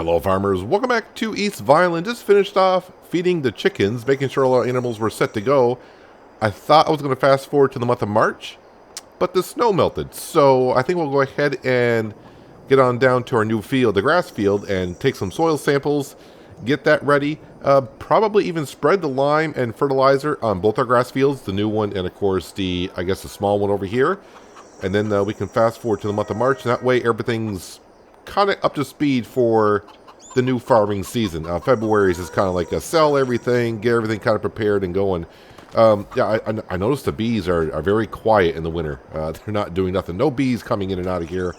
Hello farmers, welcome back to East Vineland. Just finished off feeding the chickens, making sure all our animals were set to go. I thought I was going to fast forward to the month of March, but the snow melted. So I think we'll go ahead and get on down to our new field, the grass field, and take some soil samples, get that ready. Probably even spread the lime and fertilizer on both our grass fields, the new one and of course the small one over here. And then we can fast forward to the month of March, and that way everything's kind of up to speed for the new farming season. February is just kind of like a sell everything, get everything kind of prepared and going. I noticed the bees are very quiet in the winter. They're not doing nothing. No bees coming in and out of here.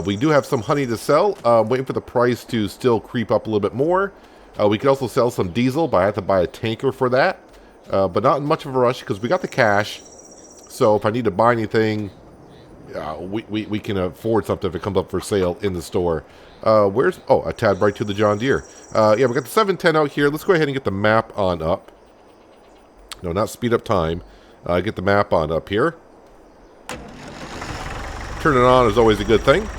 We do have some honey to sell. Waiting for the price to still creep up a little bit more. We could also sell some diesel, but I have to buy a tanker for that. But not in much of a rush because we got the cash. So if I need to buy anything, we can afford something if it comes up for sale in the store. A tad right to the John Deere. We got the 710 out here. Let's go ahead and get the map on up. No, not speed up time. Get the map on up here. Turn it on is always a good thing.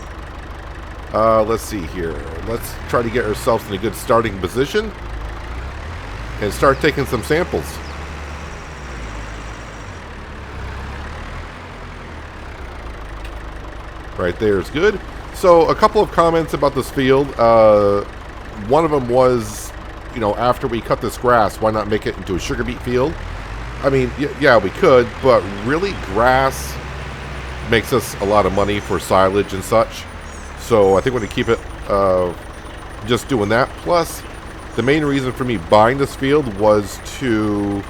Let's see here. Let's try to get ourselves in a good starting position and start taking some samples. Right there is good. So a couple of comments about this field. One of them was, after we cut this grass, why not make it into a sugar beet field? I mean, yeah, we could, but really grass makes us a lot of money for silage and such. So I think we're going to keep it just doing that. Plus, the main reason for me buying this field was to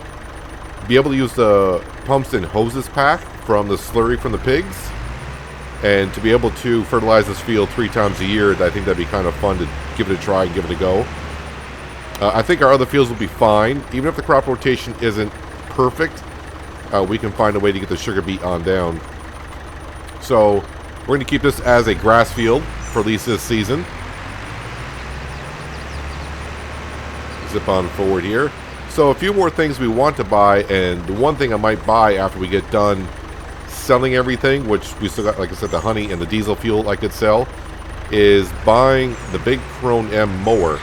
be able to use the pumps and hoses pack from the slurry from the pigs. And to be able to fertilize this field 3 times a year, I think that'd be kind of fun to give it a try and give it a go. I think our other fields will be fine. Even if the crop rotation isn't perfect, we can find a way to get the sugar beet on down. So we're going to keep this as a grass field for at least this season. Zip on forward here. So a few more things we want to buy, and the one thing I might buy after we get done selling everything, which we still got, like I said, the honey and the diesel fuel I could sell, is buying the big Krone M mower.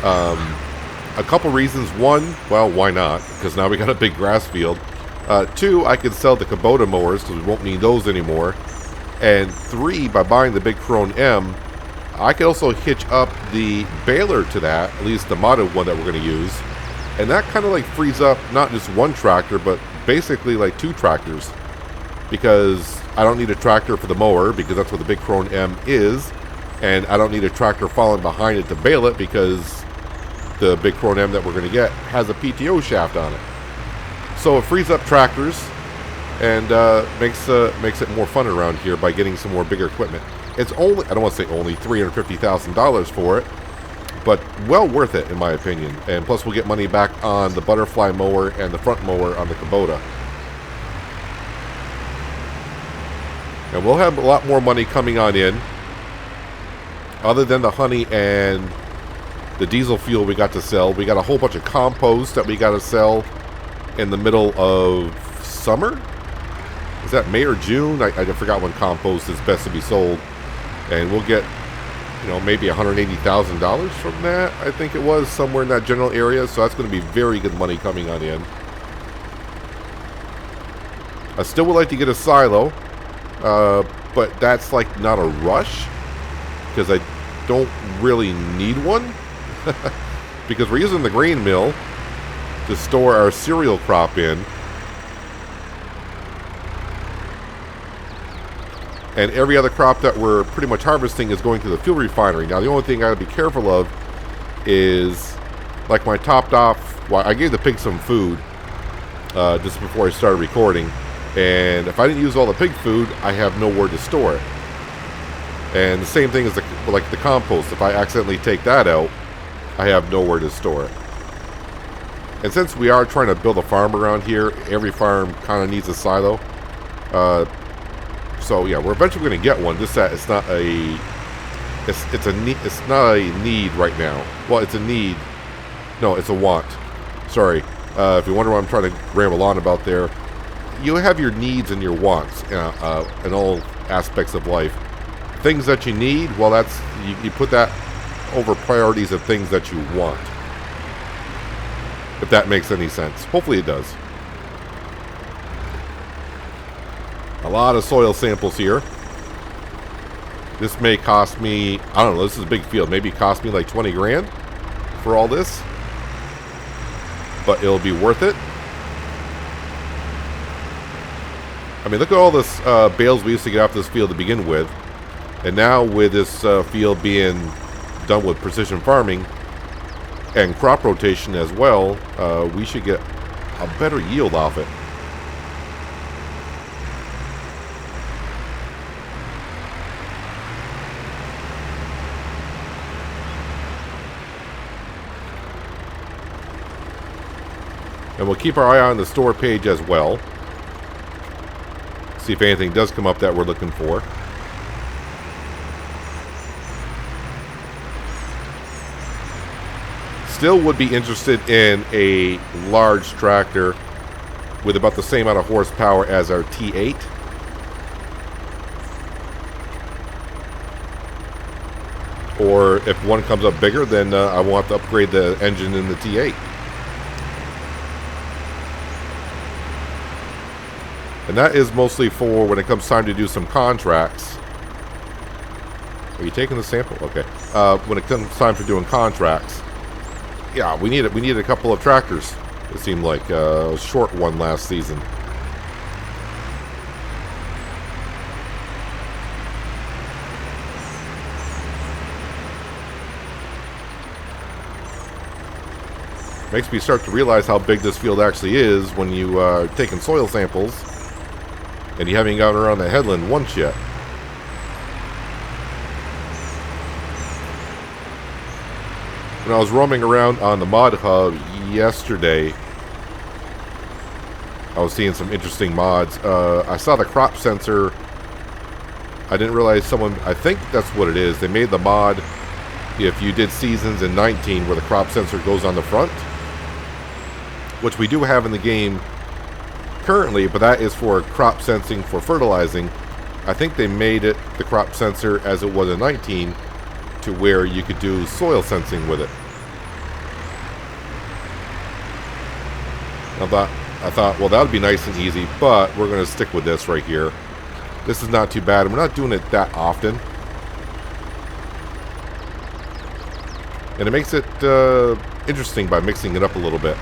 A couple reasons. One, well, why not? Because now we got a big grass field. 2, I could sell the Kubota mowers because we won't need those anymore. And 3, by buying the big Krone M, I could also hitch up the baler to that, at least the modded one that we're going to use. And that kind of like frees up not just one tractor, but basically like 2 tractors. Because I don't need a tractor for the mower because that's what the big Krone M is, and I don't need a tractor following behind it to bale it because the big Krone M that we're going to get has a PTO shaft on it. So it frees up tractors and makes it more fun around here by getting some more bigger equipment. It's only, I don't want to say only, $350,000 for it, but well worth it in my opinion. And plus we'll get money back on the butterfly mower and the front mower on the Kubota. And we'll have a lot more money coming on in. Other than the honey and the diesel fuel we got to sell, we got a whole bunch of compost that we got to sell in the middle of summer. Is that May or June? I forgot when compost is best to be sold. And we'll get, maybe $180,000 from that. I think it was somewhere in that general area. So that's going to be very good money coming on in. I still would like to get a silo. But that's like not a rush because I don't really need one because we're using the grain mill to store our cereal crop in, and every other crop that we're pretty much harvesting is going to the fuel refinery. Now the only thing I gotta be careful of is like my topped off, well, I gave the pigs some food just before I started recording. And if I didn't use all the pig food, I have nowhere to store it. And the same thing as the compost. If I accidentally take that out, I have nowhere to store it. And since we are trying to build a farm around here, every farm kind of needs a silo. So yeah, we're eventually going to get one. Just that it's not a, it's not a need right now. Well, it's a need. No, it's a want. Sorry. If you wonder what I'm trying to ramble on about there. You have your needs and your wants in all aspects of life. Things that you need, well, that's you put that over priorities of things that you want. If that makes any sense. Hopefully it does. A lot of soil samples here. This may cost me, I don't know, this is a big field. Maybe it cost me like 20 grand for all this. But it'll be worth it. I mean, look at all this bales we used to get off this field to begin with. And now with this field being done with precision farming and crop rotation as well, we should get a better yield off it. And we'll keep our eye on the store page as well. See if anything does come up that we're looking for. Still would be interested in a large tractor with about the same amount of horsepower as our T8. Or if one comes up bigger, then I won't have to upgrade the engine in the T8. And that is mostly for when it comes time to do some contracts. Are you taking the sample? Okay. When it comes time for doing contracts, yeah, we needed a couple of tractors. It seemed like a short one last season. Makes me start to realize how big this field actually is when you are taking soil samples. And you haven't gotten around the headland once yet. When I was roaming around on the mod hub yesterday, I was seeing some interesting mods. I saw the crop sensor. I didn't realize I think that's what it is. They made the mod if you did seasons in 19 where the crop sensor goes on the front, which we do have in the game currently, but that is for crop sensing for fertilizing. I think they made it the crop sensor as it was in 19 to where you could do soil sensing with it. I thought, well, that would be nice and easy, but we're going to stick with this right here. This is not too bad, and we're not doing it that often. And it makes it interesting by mixing it up a little bit.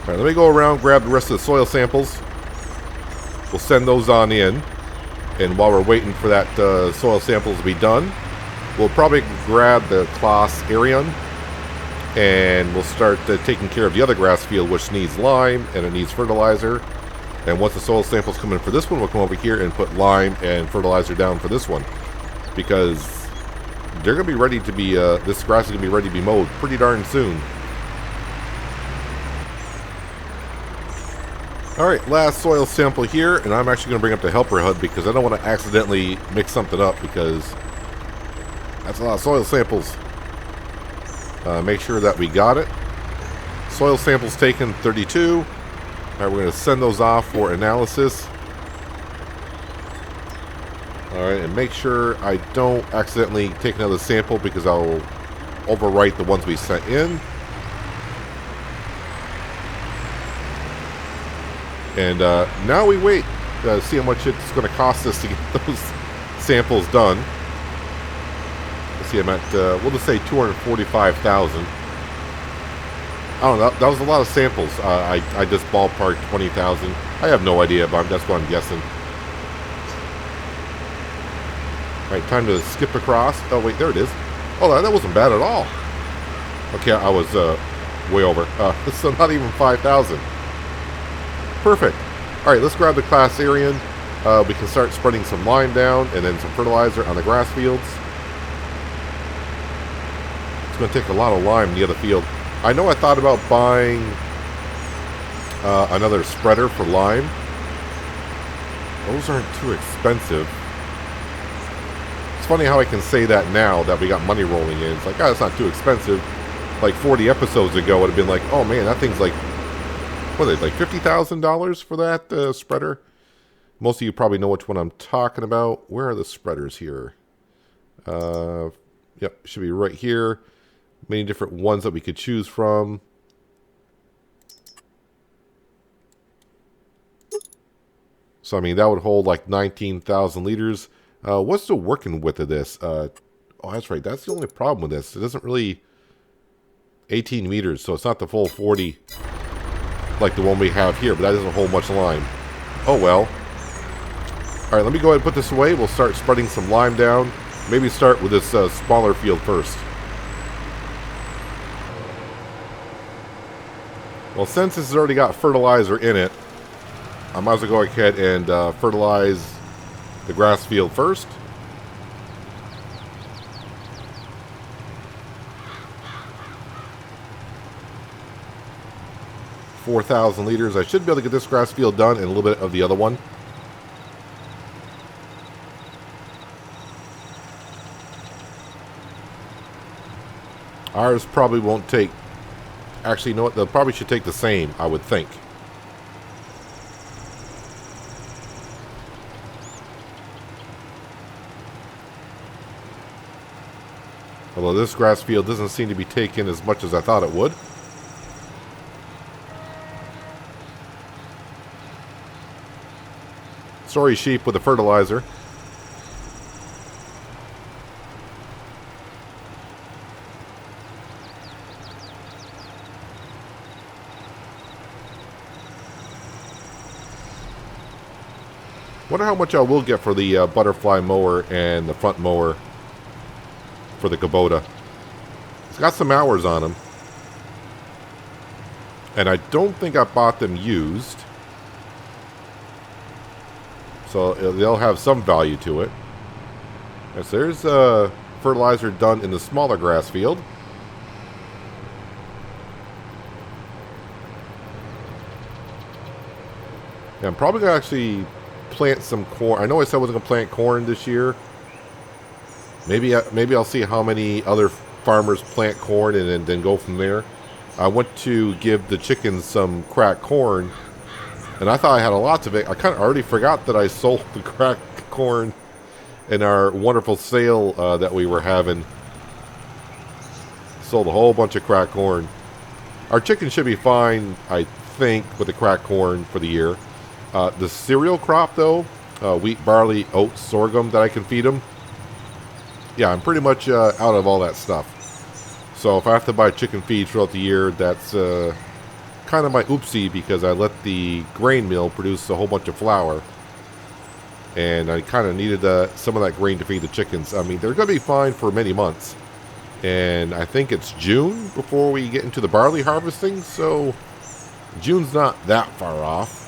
All right, let me go around, grab the rest of the soil samples. We'll send those on in. And while we're waiting for that soil samples to be done, we'll probably grab the Claas Arion. And we'll start taking care of the other grass field, which needs lime and it needs fertilizer. And once the soil samples come in for this one, we'll come over here and put lime and fertilizer down for this one. Because they're going to be ready to be, this grass is going to be ready to be mowed pretty darn soon. Alright, last soil sample here, and I'm actually going to bring up the helper HUD because I don't want to accidentally mix something up because that's a lot of soil samples. Make sure that we got it. Soil samples taken 32. Alright, we're going to send those off for analysis. Alright, and make sure I don't accidentally take another sample because I'll overwrite the ones we sent in. And now we wait to see how much it's going to cost us to get those samples done. Let's see, I'm at, we'll just say 245,000. I don't know, that was a lot of samples. I just ballparked 20,000. I have no idea, but that's what I'm guessing. Alright, time to skip across. Oh, wait, there it is. Oh, that wasn't bad at all. Okay, I was way over. So not even 5,000. Perfect. Alright, let's grab the Claas Arion. We can start spreading some lime down and then some fertilizer on the grass fields. It's going to take a lot of lime in the other field. I know I thought about buying another spreader for lime. Those aren't too expensive. It's funny how I can say that now that we got money rolling in. It's like, oh, it's not too expensive. Like 40 episodes ago, it would have been like, oh man, that thing's like What are they, like $50,000 for that spreader? Most of you probably know which one I'm talking about. Where are the spreaders here? Yep, should be right here. Many different ones that we could choose from. So, I mean, that would hold like 19,000 liters. What's the working width of this? Oh, that's right. That's the only problem with this. It doesn't really... 18 meters, so it's not the full 40 like the one we have here, but that doesn't hold much lime. Oh, well. All right, let me go ahead and put this away. We'll start spreading some lime down. Maybe start with this smaller field first. Well, since this has already got fertilizer in it, I might as well go ahead and fertilize the grass field first. $4,000 liters. I should be able to get this grass field done and a little bit of the other one. Ours probably won't take... Actually, you know what? They'll probably should take the same, I would think. Although this grass field doesn't seem to be taking as much as I thought it would. Sorry, sheep, with the fertilizer. Wonder how much I will get for the butterfly mower and the front mower for the Kubota. It's got some hours on them. And I don't think I bought them used. So they'll have some value to it. Yes, there's fertilizer done in the smaller grass field. Yeah, I'm probably going to actually plant some corn. I know I said I wasn't going to plant corn this year. Maybe I'll see how many other farmers plant corn and then go from there. I went to give the chickens some cracked corn. And I thought I had a lot of it. I kind of already forgot that I sold the cracked corn in our wonderful sale that we were having. Sold a whole bunch of cracked corn. Our chickens should be fine, I think, with the cracked corn for the year. The cereal crop, though, wheat, barley, oats, sorghum that I can feed them. Yeah, I'm pretty much out of all that stuff. So if I have to buy chicken feed throughout the year, that's... kind of my oopsie, because I let the grain mill produce a whole bunch of flour, and I kind of needed some of that grain to feed the chickens. I mean, they're going to be fine for many months, and I think it's June before we get into the barley harvesting, so June's not that far off.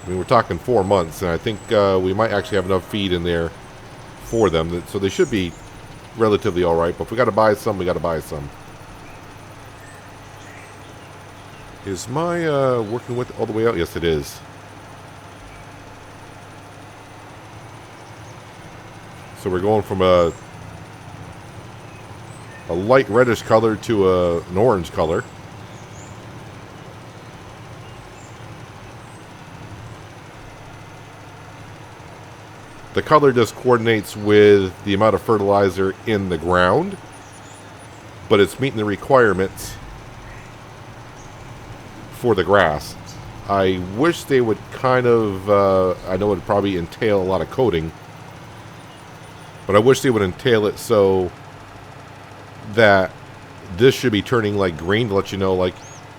I mean, we're talking 4 months, and I think we might actually have enough feed in there for them, so they should be relatively all right. But if we got to buy some, we got to buy some. Is my working width all the way out? Yes, it is. So we're going from a light reddish color to an orange color. The color just coordinates with the amount of fertilizer in the ground, but it's meeting the requirements for the grass. I wish they would kind of, I know it would probably entail a lot of coating, but I wish they would entail it so that this should be turning like green to let you know, like,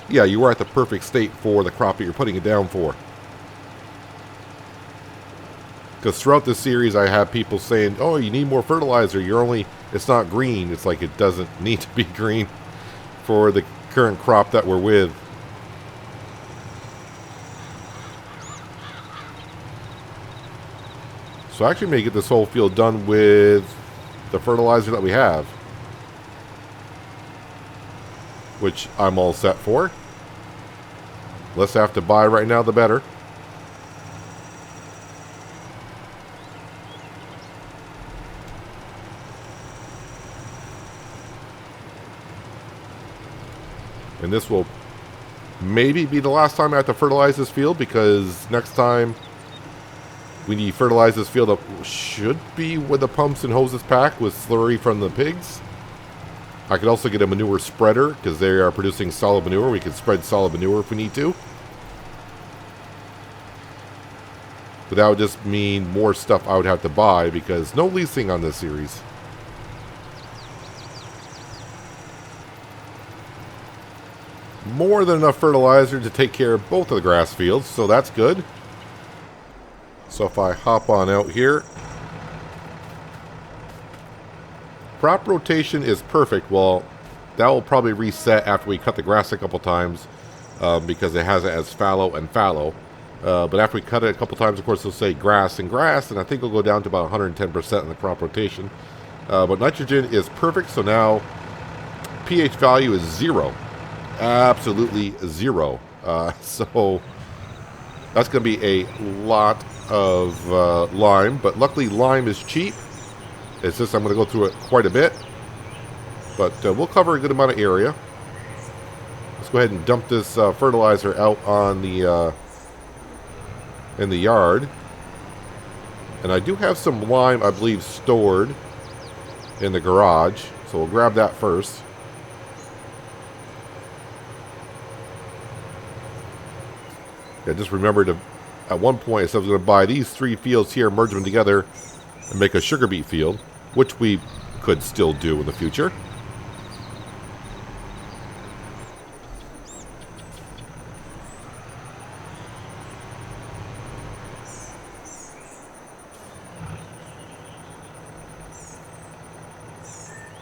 yeah, you are at the perfect state for the crop that you're putting it down for. Because throughout this series I have people saying, oh, you need more fertilizer, it's not green. It's like it doesn't need to be green for the current crop that we're with. So I actually may get this whole field done with the fertilizer that we have, which I'm all set for. Less I have to buy right now, the better. And this will maybe be the last time I have to fertilize this field, because next time we need to fertilize this field up should be with the pumps and hoses packed with slurry from the pigs. I could also get a manure spreader because they are producing solid manure. We can spread solid manure if we need to. But that would just mean more stuff I would have to buy because no leasing on this series. More than enough fertilizer to take care of both of the grass fields, so that's good. So if I hop on out here, crop rotation is perfect. Well, that will probably reset after we cut the grass a couple times because it has it as fallow and fallow. But after we cut it a couple times, of course, it'll say grass and grass, and I think it'll go down to about 110% in the crop rotation. But nitrogen is perfect, so now pH value is 0. Absolutely 0. So that's going to be a lot of lime, but luckily lime is cheap. It's just I'm going to go through it quite a bit, but we'll cover a good amount of area. Let's go ahead and dump this fertilizer out on the in the yard. And I do have some lime, I believe, stored in the garage, so we'll grab that first. Yeah, just remember to, at one point, I said I was going to buy these 3 fields here, merge them together, and make a sugar beet field, which we could still do in the future.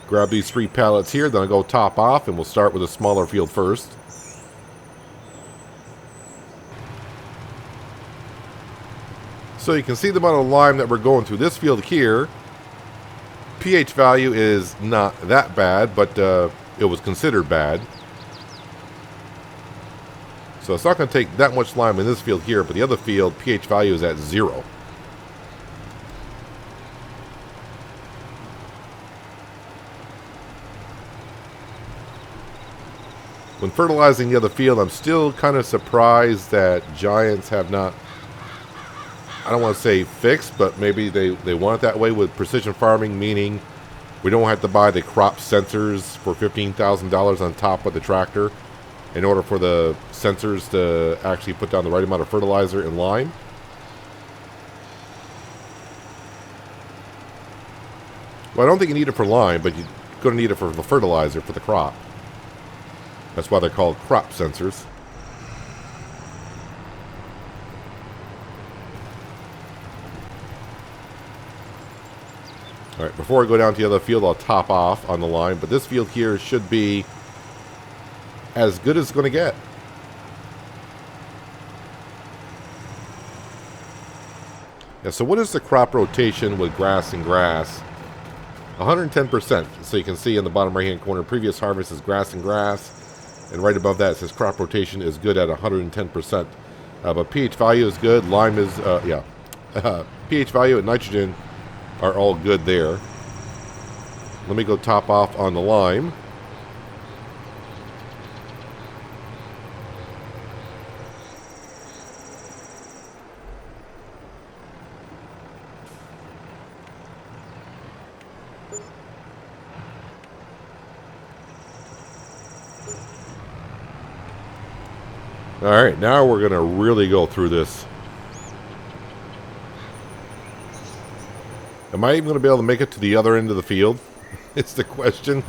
Grab these 3 pallets here, then I'll go top off, and we'll start with a smaller field first. So you can see the amount of lime that we're going through this field here. pH value is not that bad, but it was considered bad. So it's not going to take that much lime in this field here, but the other field, pH value is at 0. When fertilizing the other field, I'm still kind of surprised that Giants have not, I don't want to say fixed, but maybe they want it that way with precision farming, meaning we don't have to buy the crop sensors for $15,000 on top of the tractor in order for the sensors to actually put down the right amount of fertilizer and lime. Well, I don't think you need it for lime, but you're going to need it for the fertilizer for the crop. That's why they're called crop sensors. Alright, before I go down to the other field, I'll top off on the line. But this field here should be as good as it's going to get. Yeah, so what is the crop rotation with grass and grass? 110%. So you can see in the bottom right-hand corner, previous harvest is grass and grass. And right above that, it says crop rotation is good at 110%. But pH value is good. Lime is, pH value and nitrogen are all good there. Let me go top off on the lime. Alright, now we're going to really go through this. Am I even going to be able to make it to the other end of the field? It's the question.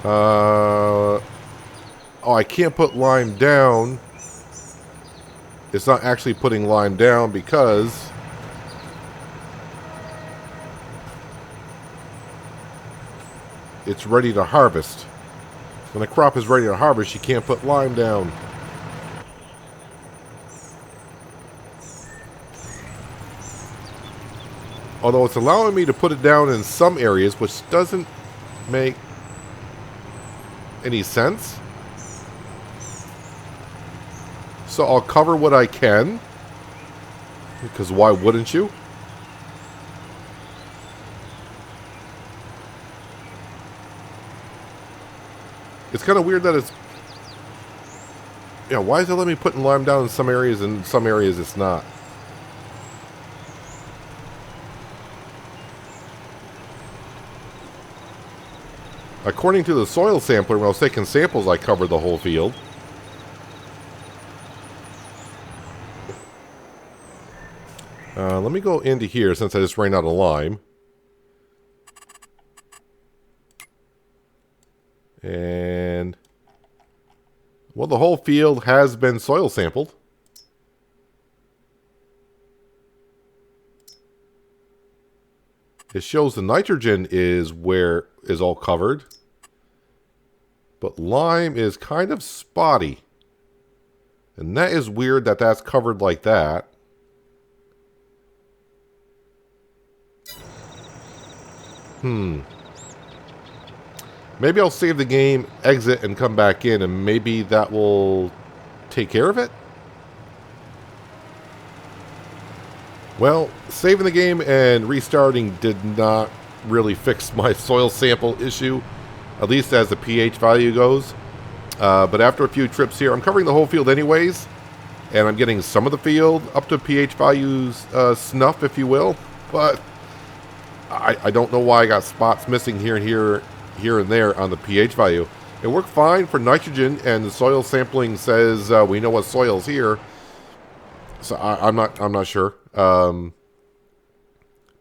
Oh, I can't put lime down. It's not actually putting lime down because it's ready to harvest. When the crop is ready to harvest, you can't put lime down. Although it's allowing me to put it down in some areas, which doesn't make any sense. So I'll cover what I can, because why wouldn't you? It's kind of weird that it's... Yeah, why is it letting me put lime down in some areas and in some areas it's not? According to the soil sampler, when I was taking samples, I covered the whole field. Let me go into here since I just ran out of lime. And... well, the whole field has been soil sampled. It shows the nitrogen is all covered. But lime is kind of spotty. And that is weird that that's covered like that. Maybe I'll save the game, exit, and come back in, and maybe that will take care of it? Well, saving the game and restarting did not really fix my soil sample issue, at least as the pH value goes. But after a few trips here, I'm covering the whole field anyways, and I'm getting some of the field up to pH values snuff, if you will. But I don't know why I got spots missing here and there on the pH value. It worked fine for nitrogen, and the soil sampling says we know what soil's here. So I'm not sure. But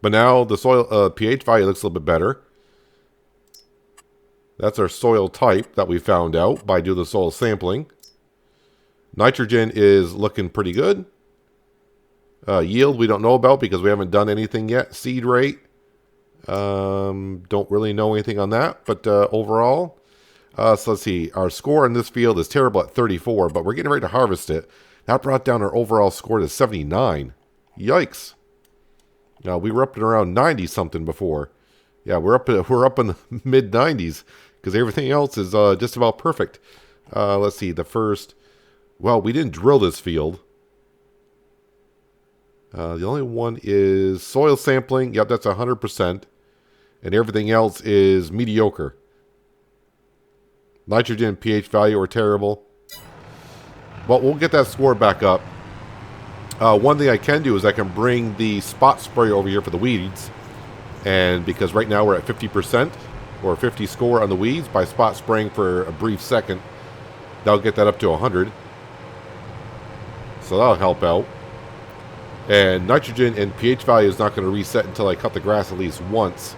now the soil pH value looks a little bit better. That's our soil type that we found out by doing the soil sampling. Nitrogen is looking pretty good. Yield we don't know about because we haven't done anything yet. Seed rate. Don't really know anything on that, but overall, so let's see. Our score in this field is terrible at 34, but we're getting ready to harvest it. That brought down our overall score to 79. Yikes! Now we were up at around 90 something before. Yeah, we're up in the mid 90s because everything else is just about perfect. Let's see. The first, well, we didn't drill this field. The only one is soil sampling. Yep, that's 100%. And everything else is mediocre. Nitrogen and pH value are terrible. But we'll get that score back up. One thing I can do is I can bring the spot spray over here for the weeds. And because right now we're at 50% or 50 score on the weeds, by spot spraying for a brief second, that'll get that up to 100. So that'll help out. And nitrogen and pH value is not going to reset until I cut the grass at least once.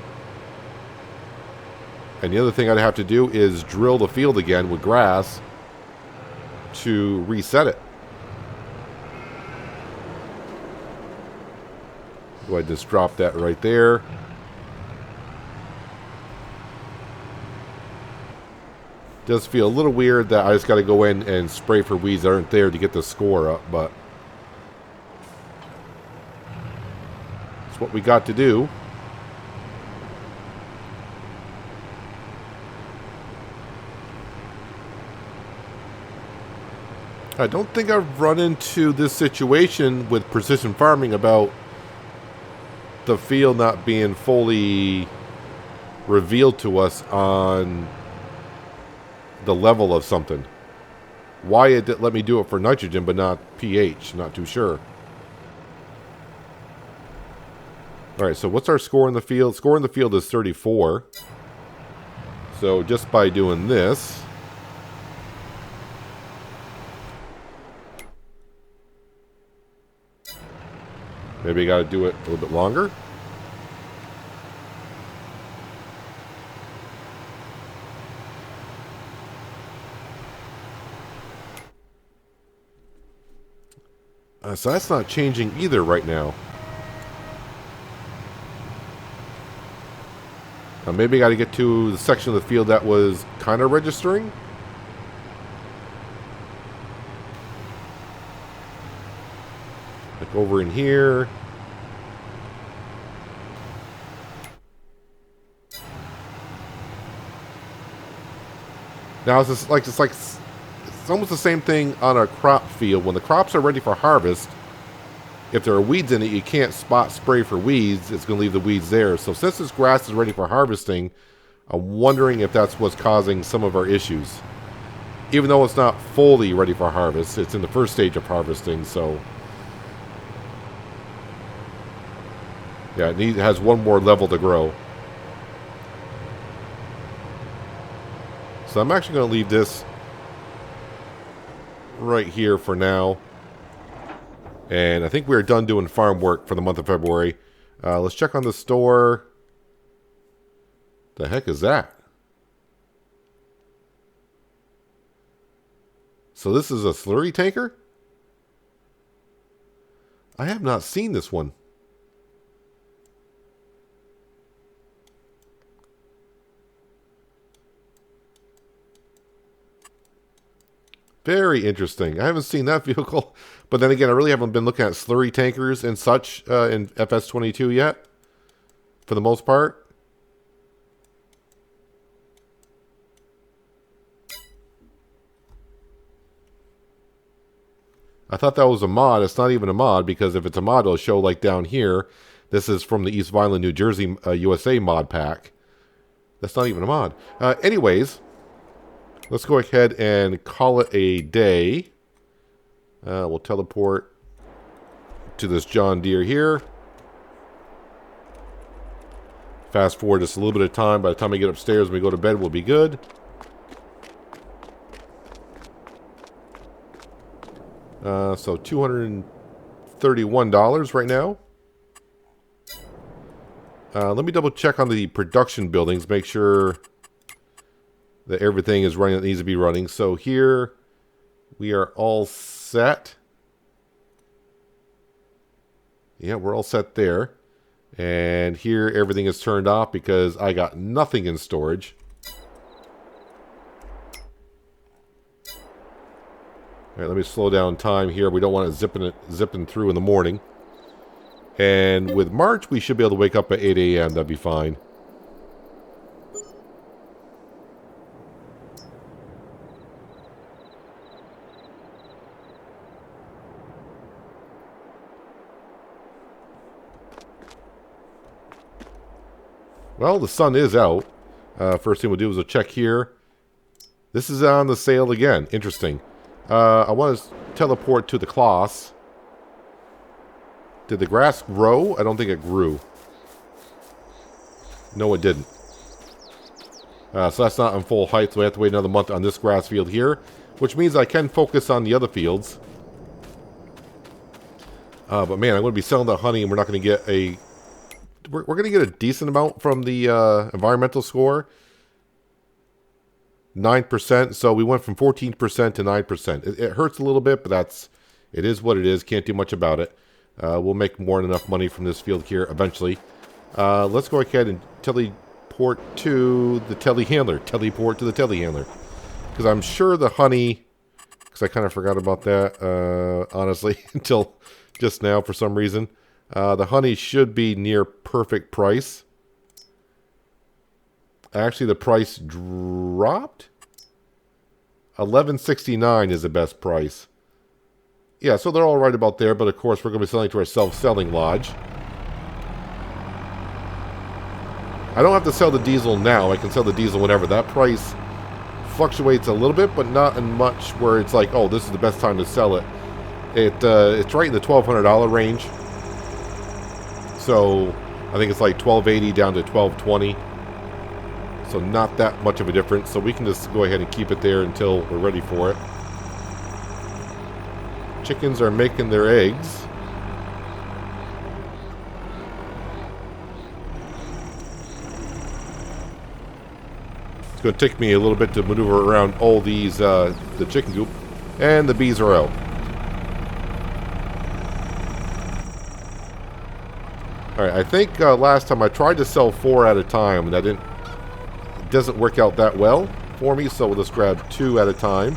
And the other thing I'd have to do is drill the field again with grass to reset it. So I just drop that right there. Does feel a little weird that I just got to go in and spray for weeds that aren't there to get the score up, but it's what we got to do. I don't think I've run into this situation with precision farming about the field not being fully revealed to us on the level of something. Why it did let me do it for nitrogen but not pH, not too sure. Alright, so what's our score in the field? Score in the field is 34. So just by doing this, maybe I got to do it a little bit longer. So that's not changing either right now. Maybe I got to get to the section of the field that was kind of registering. Like over in here. Now it's just like it's almost the same thing on a crop field. When the crops are ready for harvest, if there are weeds in it, you can't spot spray for weeds. It's going to leave the weeds there. So since this grass is ready for harvesting, I'm wondering if that's what's causing some of our issues. Even though it's not fully ready for harvest, it's in the first stage of harvesting, so... Yeah, it has one more level to grow. So I'm actually going to leave this right here for now. And I think we're done doing farm work for the month of February. Let's check on the store. The heck is that? So this is a slurry tanker? I have not seen this one. Very interesting. I haven't seen that vehicle. But then again, I really haven't been looking at slurry tankers and such in FS22 yet. For the most part. I thought that was a mod. It's not even a mod, because if it's a mod, it'll show like down here. This is from the East Vineland, New Jersey, USA mod pack. That's not even a mod. Anyways, let's go ahead and call it a day. We'll teleport to this John Deere here. Fast forward just a little bit of time. By the time I get upstairs and we go to bed, we'll be good. So $231 right now. Let me double check on the production buildings. Make sure that everything is running that needs to be running. So here we are all set. Yeah, we're all set there. And here everything is turned off because I got nothing in storage. All right, let me slow down time here. We don't want it zipping through in the morning. And with March, we should be able to wake up at 8 a.m. That'd be fine. Well, the sun is out. First thing we'll do is we'll check here. This is on the sale again. Interesting. I want to teleport to the Kloss. Did the grass grow? I don't think it grew. No, it didn't. So that's not on full height, so we have to wait another month on this grass field here, which means I can focus on the other fields. But man, I'm going to be selling the honey, and we're not going to get a... We're going to get a decent amount from the environmental score. 9%, so we went from 14% to 9%. It hurts a little bit, but it is what it is. Can't do much about it. We'll make more than enough money from this field here eventually. Let's go ahead and teleport to the telehandler. Teleport to the telehandler. Because I'm sure the honey... Because I kind of forgot about that, honestly, until just now for some reason. The honey should be near perfect price. Actually, the price dropped. $11.69 is the best price. Yeah, so they're all right about there, but of course we're going to be selling to our self-selling lodge. I don't have to sell the diesel now. I can sell the diesel whenever. That price fluctuates a little bit, but not in much where it's like, oh, this is the best time to sell it. It's right in the $1,200 range. So I think it's like $1,280 down to $1,220. So not that much of a difference. So we can just go ahead and keep it there until we're ready for it. Chickens are making their eggs. It's going to take me a little bit to maneuver around all these, the chicken coop. And the bees are out. Alright, I think last time I tried to sell 4 at a time, and that doesn't work out that well for me, so we'll just grab 2 at a time.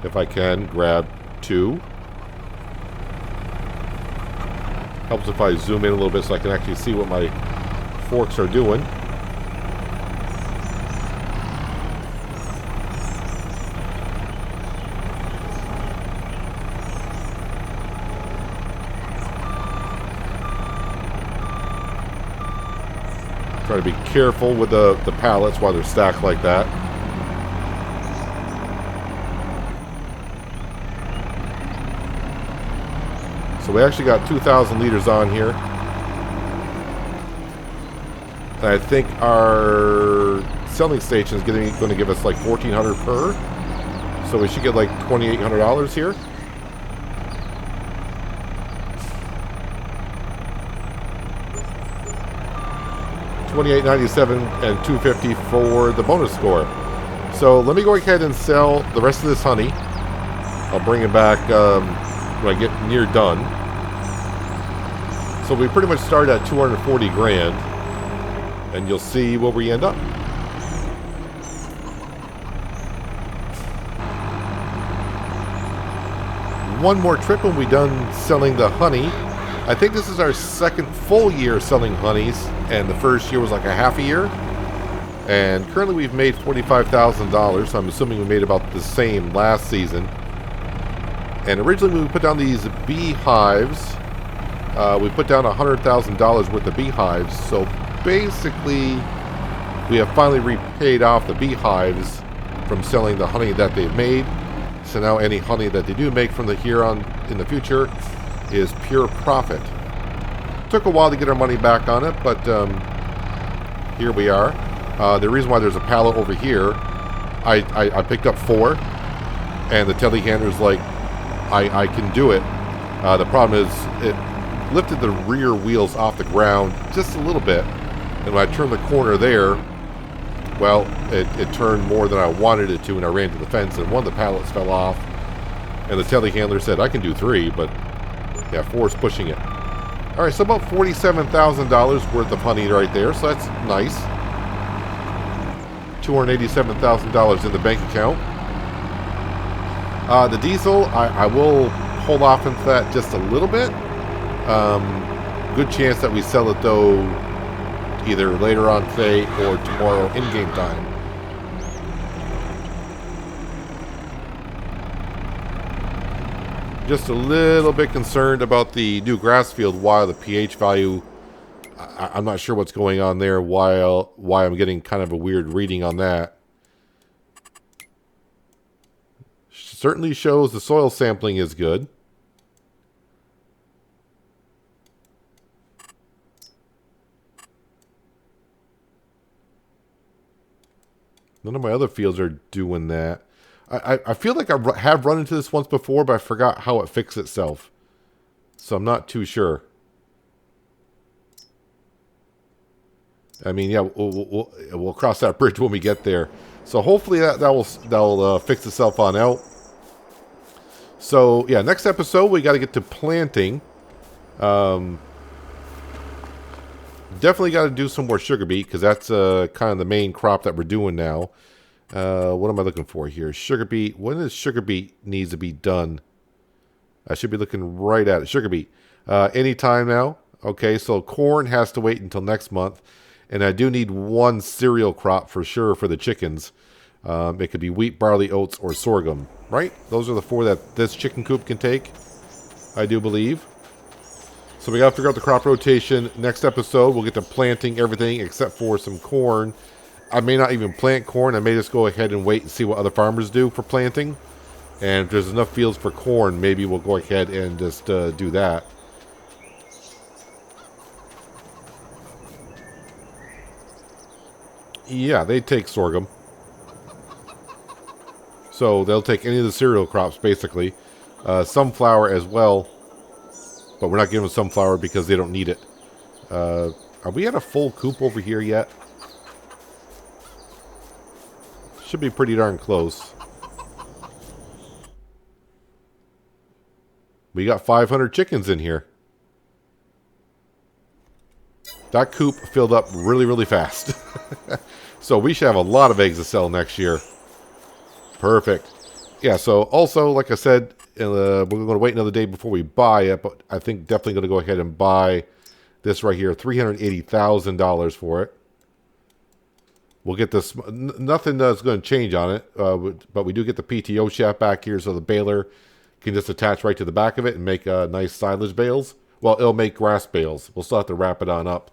If I can, grab 2. Helps if I zoom in a little bit so I can actually see what my forks are doing. Try to be careful with the pallets while they're stacked like that. So we actually got 2,000 liters on here. And I think our selling station is going to give us like $1,400 per. So we should get like $2,800 here. $28.97 and $2.50 for the bonus score. So let me go ahead and sell the rest of this honey. I'll bring it back when I get near done. So we pretty much start at 240 grand, and you'll see where we end up. One more trip and we're done selling the honey. I think this is our second full year selling honeys, and the first year was like a half a year. And currently we've made $45,000, so I'm assuming we made about the same last season. And originally when we put down these beehives, we put down $100,000 worth of beehives. So basically, we have finally repaid off the beehives from selling the honey that they've made. So now any honey that they do make from the here on in the future is pure profit. Took a while to get our money back on it, but here we are. The reason why there's a pallet over here, I picked up 4, and the telehandler's like, I can do it. The problem is it lifted the rear wheels off the ground just a little bit, and when I turned the corner there, well, it turned more than I wanted it to, and I ran to the fence, and one of the pallets fell off, and the telehandler said, I can do 3, but yeah, 4 is pushing it. Alright, so about $47,000 worth of honey right there, so that's nice. $287,000 in the bank account. The diesel, I will hold off into that just a little bit. Good chance that we sell it though either later on today or tomorrow in game time. Just a little bit concerned about the new grass field while the pH value, I'm not sure what's going on there, why I'm getting kind of a weird reading on that. Certainly shows the soil sampling is good. None of my other fields are doing that. I feel like I have run into this once before, but I forgot how it fixed itself. So I'm not too sure. I mean, yeah, we'll cross that bridge when we get there. So hopefully that'll fix itself on out. So yeah, next episode we got to get to planting. Definitely got to do some more sugar beet because that's kind of the main crop that we're doing now. What am I looking for here? Sugar beet. When does sugar beet needs to be done? I should be looking right at it. Sugar beet. Anytime now. Okay, so corn has to wait until next month. And I do need one cereal crop for sure for the chickens. It could be wheat, barley, oats, or sorghum. Right? Those are the 4 that this chicken coop can take, I do believe. So we got to figure out the crop rotation. Next episode, we'll get to planting everything except for some corn. I may not even plant corn. I may just go ahead and wait and see what other farmers do for planting. And if there's enough fields for corn, maybe we'll go ahead and just do that. Yeah, they take sorghum. So they'll take any of the cereal crops, basically. Sunflower as well. But we're not giving them sunflower because they don't need it. Are we at a full coop over here yet? Should be pretty darn close. We got 500 chickens in here. That coop filled up really, really fast. So we should have a lot of eggs to sell next year. Perfect. Yeah, so also, like I said, we're going to wait another day before we buy it, but I think definitely going to go ahead and buy this right here, $380,000 for it. We'll get this, nothing that's going to change on it, but we do get the PTO shaft back here, so the baler can just attach right to the back of it and make nice silage bales. Well, it'll make grass bales. We'll still have to wrap it on up.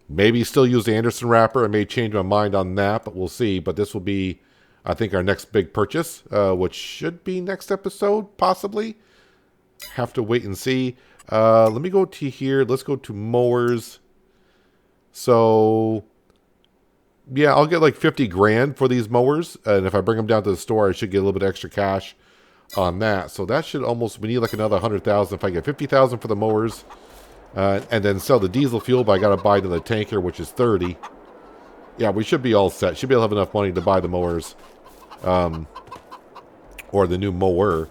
Maybe still use the Anderson wrapper. I may change my mind on that, but we'll see. But this will be, I think, our next big purchase, which should be next episode, possibly. Have to wait and see. Let me go to here. Let's go to mowers. So, yeah, I'll get like 50 grand for these mowers. And if I bring them down to the store, I should get a little bit extra cash on that. So that should almost, we need like another 100,000. If I get 50,000 for the mowers, and then sell the diesel fuel, but I got to buy to the tanker, which is 30. Yeah, we should be all set. Should be able to have enough money to buy the mowers. Or the new mower.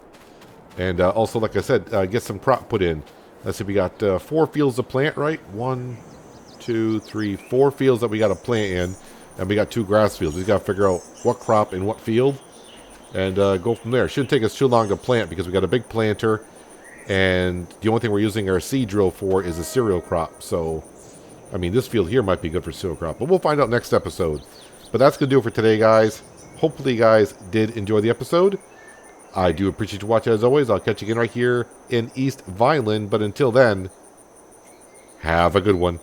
And also, like I said, get some crop put in. Let's see, we got 4 fields to plant, right? 1, 2, 3, 4 fields that we got to plant in. And we got 2 grass fields. We got to figure out what crop in what field. And go from there. Shouldn't take us too long to plant because we got a big planter. And the only thing we're using our seed drill for is a cereal crop. So, I mean, this field here might be good for cereal crop. But we'll find out next episode. But that's going to do it for today, guys. Hopefully you guys did enjoy the episode. I do appreciate you watching as always. I'll catch you again right here in East Vineland. But until then, have a good one.